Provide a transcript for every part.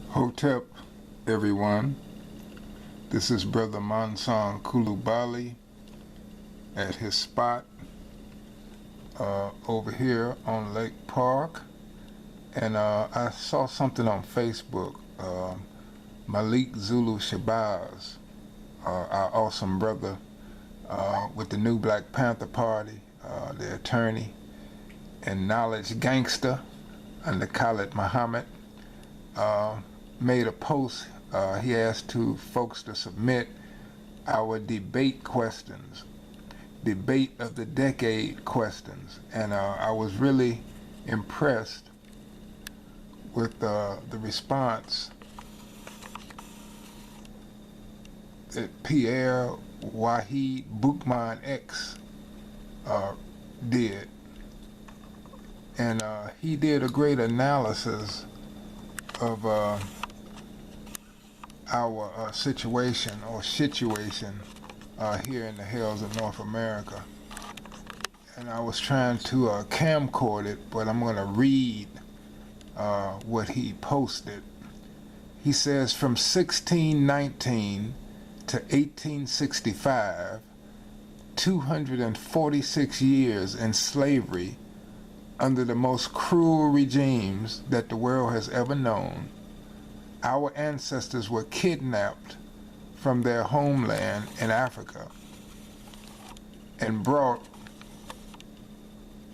Hotep, everyone. This is Brother Mansang Kulubali at his spot over here on Lake Park. And I saw something on Facebook. Malik Zulu Shabazz, our awesome brother with the new Black Panther Party, the attorney and knowledge gangster under Khalid Muhammad, made a post. He asked folks to submit our debate questions, debate of the decade questions, and I was really impressed with the response that Pierre Wahid Boukman X did. And he did a great analysis of our situation here in the hills of North America. And I was trying to camcord it, but I'm going to read what he posted. He says, from 1619 to 1865, 246 years in slavery under the most cruel regimes that the world has ever known. Our ancestors were kidnapped from their homeland in Africa and brought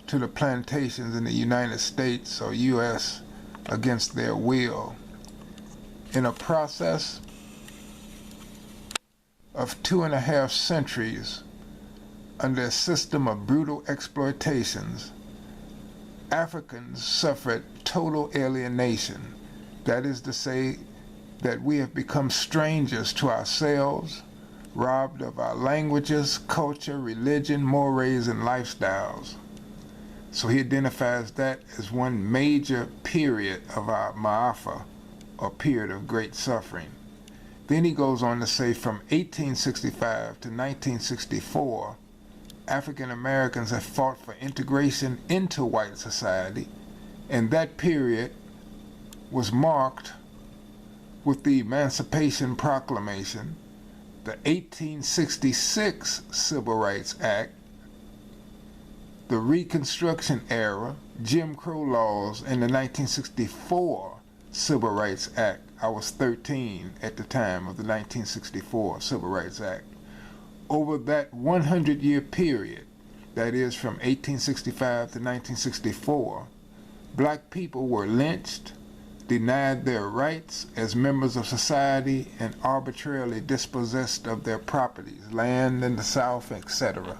to the plantations in the United States or U.S. against their will. In a process of 2.5 centuries under a system of brutal exploitations, Africans suffered total alienation. That is to say that we have become strangers to ourselves, robbed of our languages, culture, religion, mores, and lifestyles. So he identifies that as one major period of our Ma'afa, or period of great suffering. Then he goes on to say from 1865 to 1964, African Americans have fought for integration into white society, and that period was marked with the Emancipation Proclamation, the 1866 Civil Rights Act, the Reconstruction era, Jim Crow laws, and the 1964 Civil Rights Act. I was 13 at the time of the 1964 Civil Rights Act. Over that 100-year period, that is from 1865 to 1964, black people were lynched, denied their rights as members of society, and arbitrarily dispossessed of their properties, land in the South, etc.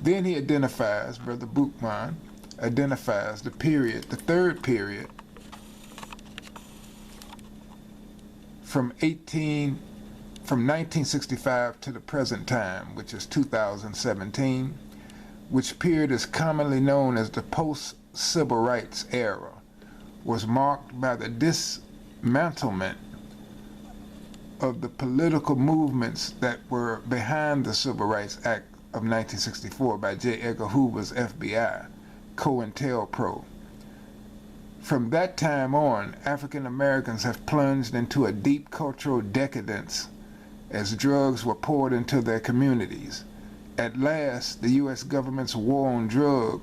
Then he identifies, Brother Boukman identifies the period, the third period, from 1965 to the present time, which is 2017, which period is commonly known as the post-civil rights era, was marked by the dismantlement of the political movements that were behind the Civil Rights Act of 1964 by J. Edgar Hoover's FBI, COINTELPRO. From that time on, African Americans have plunged into a deep cultural decadence as drugs were poured into their communities. At last, the U.S. government's war on drugs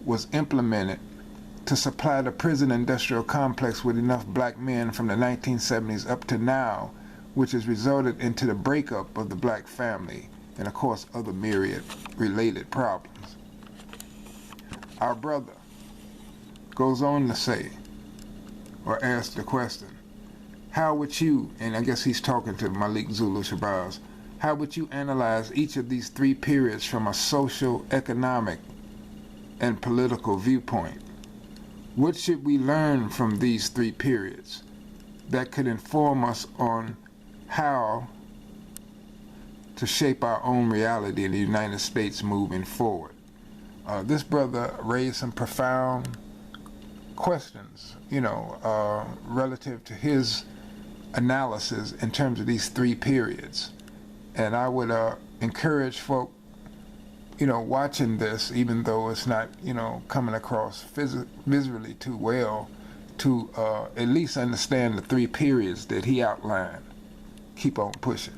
was implemented to supply the prison industrial complex with enough black men from the 1970s up to now, which has resulted into the breakup of the black family and, of course, other myriad related problems. Our brother goes on to say, or ask the question, how would you, and I guess he's talking to Malik Zulu Shabazz, how would you analyze each of these three periods from a social, economic, and political viewpoint? What should we learn from these three periods that could inform us on how to shape our own reality in the United States moving forward? This brother raised some profound questions, relative to his analysis in terms of these three periods. And I would encourage folk, watching this, even though it's not, coming across visually too well, to at least understand the three periods that he outlined. Keep on pushing.